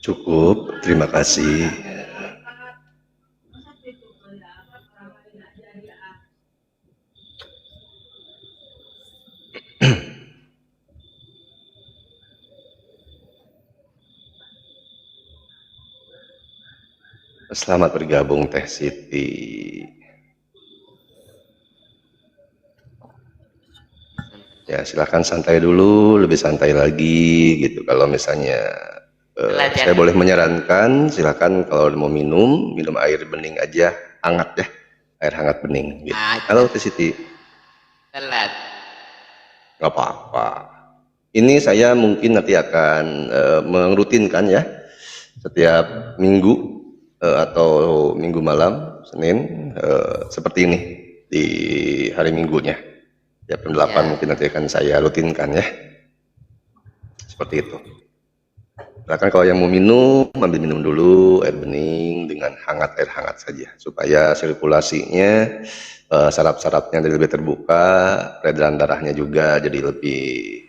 Cukup, terima kasih. Selamat bergabung Teh Siti. Ya silakan santai dulu, lebih santai lagi gitu. Kalau misalnya saya boleh menyarankan, silakan kalau mau minum air bening aja, hangat ya, air hangat bening. Gitu. Halo Teh Siti. Telat. Gak apa-apa. Ini saya mungkin nanti akan merutinkan ya, setiap minggu atau minggu malam Senin seperti ini di hari minggunya. Jam 8 mungkin nanti akan saya rutinkan ya. Seperti itu. Silakan kalau yang mau minum, ambil minum dulu air bening dengan hangat, air hangat saja supaya sirkulasinya, saraf-sarafnya jadi lebih terbuka, peredaran darahnya juga jadi lebih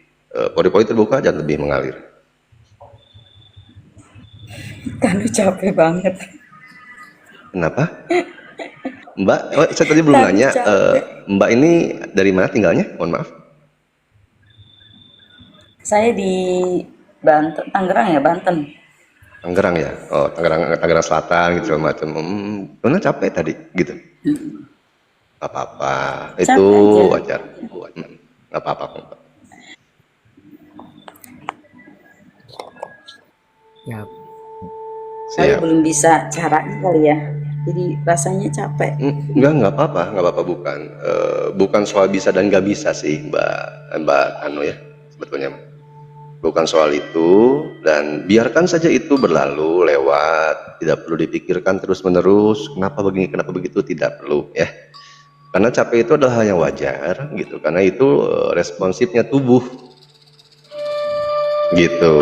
pori-pori terbuka dan lebih mengalir. Kan capek banget. Kenapa? Mbak, saya tadi belum nanya, Mbak ini dari mana tinggalnya? Mohon maaf. Saya di Banten, Tangerang ya, Banten. Tangerang ya? Oh, Tangerang Selatan gitu segala macam. Benar capek tadi gitu. Gak apa-apa, itu wajar. Gak apa-apa. Ya. Saya belum bisa caranya kali ya. Jadi rasanya capek. Enggak apa-apa bukan. Bukan soal bisa dan nggak bisa sih Mbak Anu ya, sebetulnya. Bukan soal itu, dan biarkan saja itu berlalu, lewat, tidak perlu dipikirkan terus-menerus, kenapa begini, kenapa begitu, tidak perlu ya. Karena capek itu adalah hal yang wajar gitu, karena itu responsifnya tubuh. Gitu.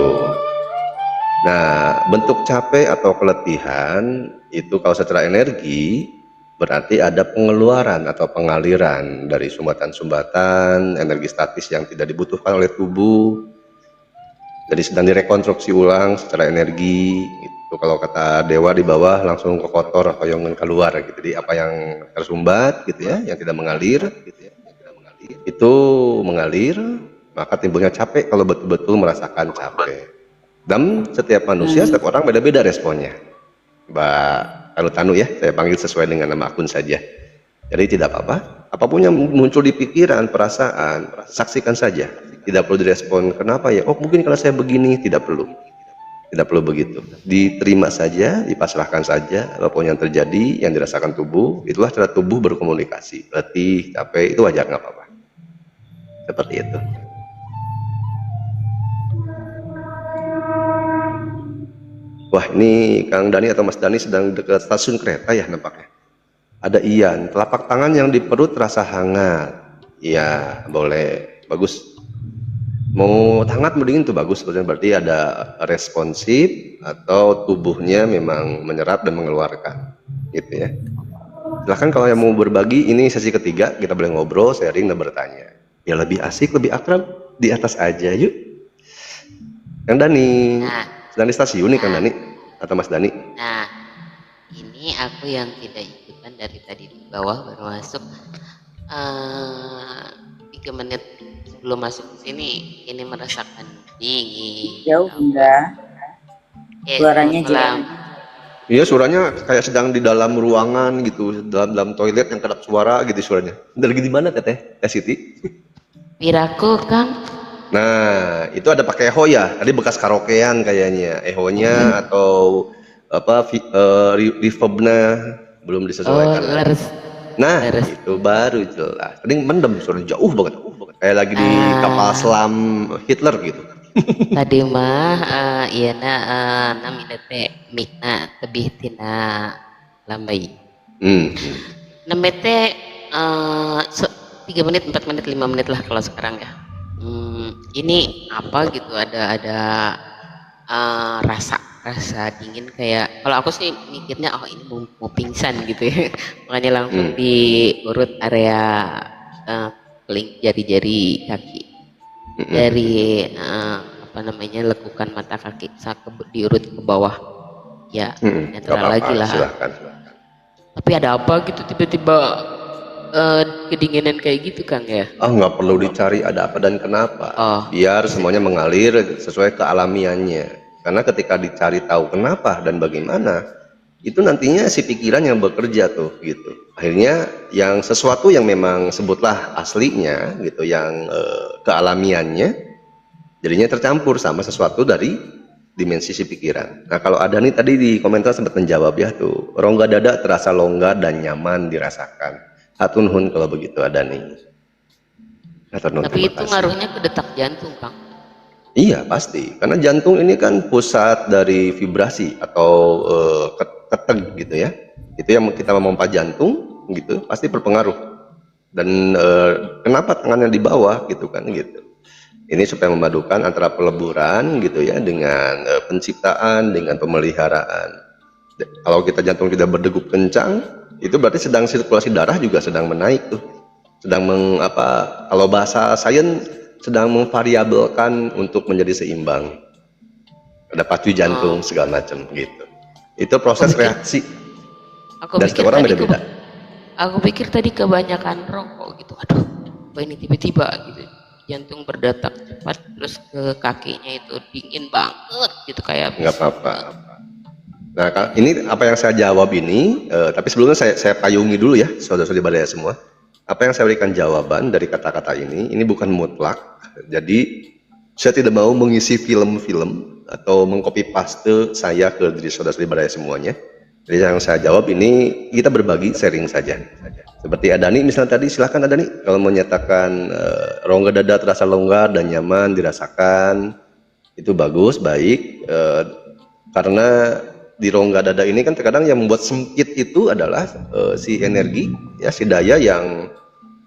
Nah, bentuk capek atau keletihan itu kalau secara energi berarti ada pengeluaran atau pengaliran dari sumbatan-sumbatan energi statis yang tidak dibutuhkan oleh tubuh. Jadi sedang direkonstruksi ulang secara energi. Itu kalau kata dewa di bawah langsung ke kotor atau yang keluar gitu. Jadi apa yang tersumbat gitu ya, yang tidak mengalir gitu ya, itu mengalir, maka timbulnya capek kalau betul-betul merasakan capek. Dan setiap manusia, setiap orang beda-beda responnya. Mbak Tanu ya, saya panggil sesuai dengan nama akun saja. Jadi tidak apa-apa, apapun yang muncul di pikiran, perasaan, saksikan saja. Tidak perlu direspon, kenapa ya? Oh mungkin kalau saya begini, tidak perlu. Tidak perlu begitu. Diterima saja, dipasrahkan saja, apapun yang terjadi, yang dirasakan tubuh, itulah cara tubuh berkomunikasi. Letih, capek, itu wajar, nggak apa-apa. Seperti itu. Wah ini Kang Dani atau Mas Dani sedang dekat stasiun kereta ya nampaknya. Ada Ian, telapak tangan yang di perut terasa hangat. Iya boleh, bagus. Mau hangat mau dingin tuh bagus, berarti ada responsif atau tubuhnya memang menyerap dan mengeluarkan. Gitu ya. Silahkan kalau yang mau berbagi, ini sesi ketiga, kita boleh ngobrol, sharing dan bertanya. Ya lebih asik, lebih akrab, di atas aja yuk. Kang Dani. Sedang di stasiun nih Kang Dani atau Mas Dani? Nah, ini aku yang tidak ikutan dari tadi di bawah baru masuk 3 menit sebelum masuk ke sini. Ini merasakan dingin. Jauh enggak? Suaranya jelas. Iya suaranya kayak sedang di dalam ruangan gitu, dalam toilet yang kedap suara gitu suaranya. Dari di mana Teh Siti? Piraku Kang. Nah, itu ada pakai eho ya. Tadi bekas karaokean kayaknya. Ehonya atau apa reverbnya belum disesuaikan. Nah, itu baru jelas. Tadi mendem suara jauh banget. Kayak lagi di kapal selam Hitler gitu. Tadi mah iya nami teh mikna tebih tina lambai. Nami teh 3 menit, 4 menit, 5 menit lah kalau sekarang ya. Ini apa gitu ada rasa rasa dingin kayak kalau aku sih mikirnya oh ini mau pingsan gitu ya. Makanya langsung diurut area link jari-jari kaki dari apa namanya lekukan mata kaki diurut ke bawah ya netral lagi lah. Silahkan. Tapi ada apa gitu tiba-tiba kedinginan kayak gitu Kang ya? Nggak perlu dicari ada apa dan kenapa. Biar semuanya mengalir sesuai kealamiannya. Karena ketika dicari tahu kenapa dan bagaimana, itu nantinya si pikiran yang bekerja tuh gitu. Akhirnya yang sesuatu yang memang sebutlah aslinya gitu, yang kealamiannya, jadinya tercampur sama sesuatu dari dimensi si pikiran. Nah kalau ada nih tadi di komentar sempat menjawab ya tuh, rongga dada terasa longgar dan nyaman dirasakan. Hatur nuhun kalau begitu ada nih. Tapi itu ngaruhnya ke detak jantung Kang. Iya pasti, karena jantung ini kan pusat dari vibrasi atau keteg gitu ya. Itu yang kita memompa jantung gitu pasti berpengaruh. Dan kenapa tangannya di bawah gitu kan gitu. Ini supaya memadukan antara peleburan gitu ya dengan penciptaan dengan pemeliharaan. Kalau kita jantung tidak berdegup kencang, itu berarti sedang sirkulasi darah juga sedang menaik tuh. Sedang kalau bahasa sains sedang memvariabelkan untuk menjadi seimbang. Ada pacu jantung segala macam gitu. Itu proses reaksi. Dan setiap orang beda-beda. Aku pikir tadi kebanyakan rokok gitu. Aduh, apa ini tiba-tiba gitu. Jantung berdetak cepat terus ke kakinya itu dingin banget gitu kayak. Nggak apa-apa. Nah, ini apa yang saya jawab ini, tapi sebelumnya saya payungi dulu ya, saudara-saudari Badaya semua. Apa yang saya berikan jawaban dari kata-kata ini bukan mutlak. Jadi, saya tidak mau mengisi film-film atau mengcopy paste saya ke diri saudara-saudari Badaya semuanya. Jadi yang saya jawab ini, kita berbagi sharing saja. Seperti Adani misalnya tadi, silahkan Adani. Kalau menyatakan rongga dada terasa longgar dan nyaman dirasakan, itu bagus, baik. Karena di rongga dada ini kan terkadang yang membuat sempit itu adalah si energi ya, si daya yang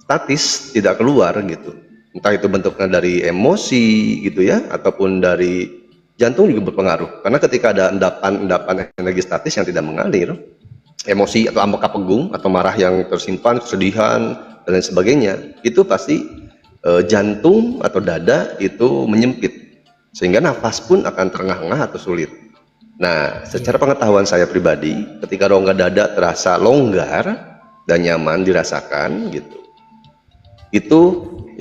statis tidak keluar gitu, entah itu bentuknya dari emosi gitu ya ataupun dari jantung juga berpengaruh. Karena ketika ada endapan energi statis yang tidak mengalir, emosi atau ambek kapegung atau marah yang tersimpan, kesedihan dan lain sebagainya, itu pasti jantung atau dada itu menyempit sehingga nafas pun akan terengah-engah atau sulit. Nah, secara pengetahuan saya pribadi, ketika rongga dada terasa longgar dan nyaman dirasakan gitu, itu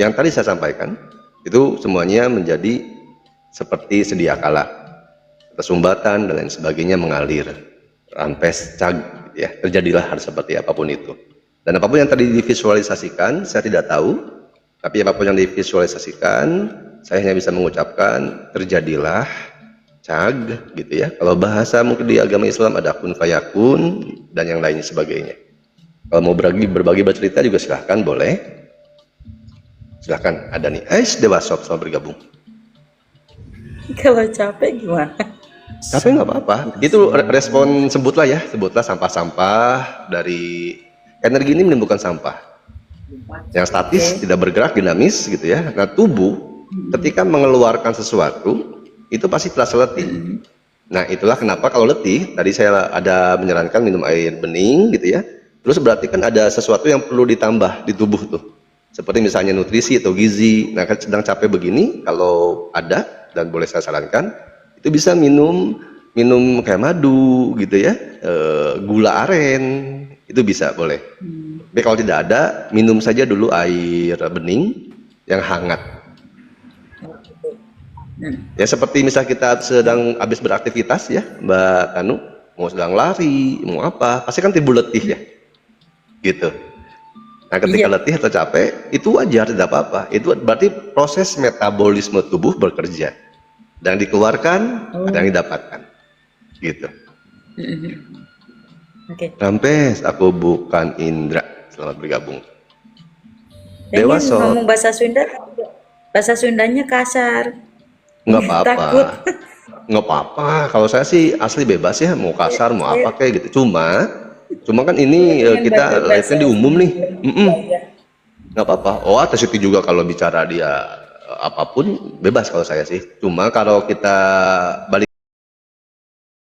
yang tadi saya sampaikan, itu semuanya menjadi seperti sedia kala, sumbatan dan lain sebagainya mengalir, rampes, cag, ya terjadilah hal seperti apapun itu. Dan apapun yang tadi divisualisasikan, saya tidak tahu, tapi apapun yang divisualisasikan, saya hanya bisa mengucapkan terjadilah. Cag gitu ya. Kalau bahasa mungkin di agama Islam ada kun fayakun dan yang lain sebagainya. Kalau mau berbagi bercerita juga silahkan, boleh. Silahkan, ada nih. Dewa Sob sama bergabung. Kalau capek gimana? Capek nggak apa-apa. Itu respon sebutlah sampah-sampah dari energi ini menimbulkan sampah. Yang statis tidak bergerak, dinamis gitu ya. Nah tubuh ketika mengeluarkan sesuatu itu pasti terasa letih. Nah itulah kenapa kalau letih tadi saya ada menyarankan minum air bening gitu ya. Terus berarti kan ada sesuatu yang perlu ditambah di tubuh tuh, seperti misalnya nutrisi atau gizi. Nah kan sedang capek begini, kalau ada dan boleh saya sarankan itu bisa minum kayak madu gitu ya, gula aren itu bisa boleh. Tapi kalau tidak ada, minum saja dulu air bening yang hangat. Ya seperti misal kita sedang habis beraktivitas ya Mbak Tanu, mau sedang lari, mau apa, pasti kan timbul letih ya gitu. Nah ketika letih atau capek itu wajar, tidak apa-apa. Itu berarti proses metabolisme tubuh bekerja dan dikeluarkan ada yang didapatkan gitu. Rampes, aku bukan Indra. Selamat bergabung. Dewa Sob. Ngomong bahasa Sunda, bahasa Sundanya kasar. Nggak apa-apa, nggak apa-apa. Kalau saya sih asli bebas ya, mau kasar mau apa kayak gitu. Cuma kan ini kita live-nya di umum nih. Nggak apa-apa. Oh atas itu juga kalau bicara dia apapun bebas kalau saya sih. Cuma kalau kita balik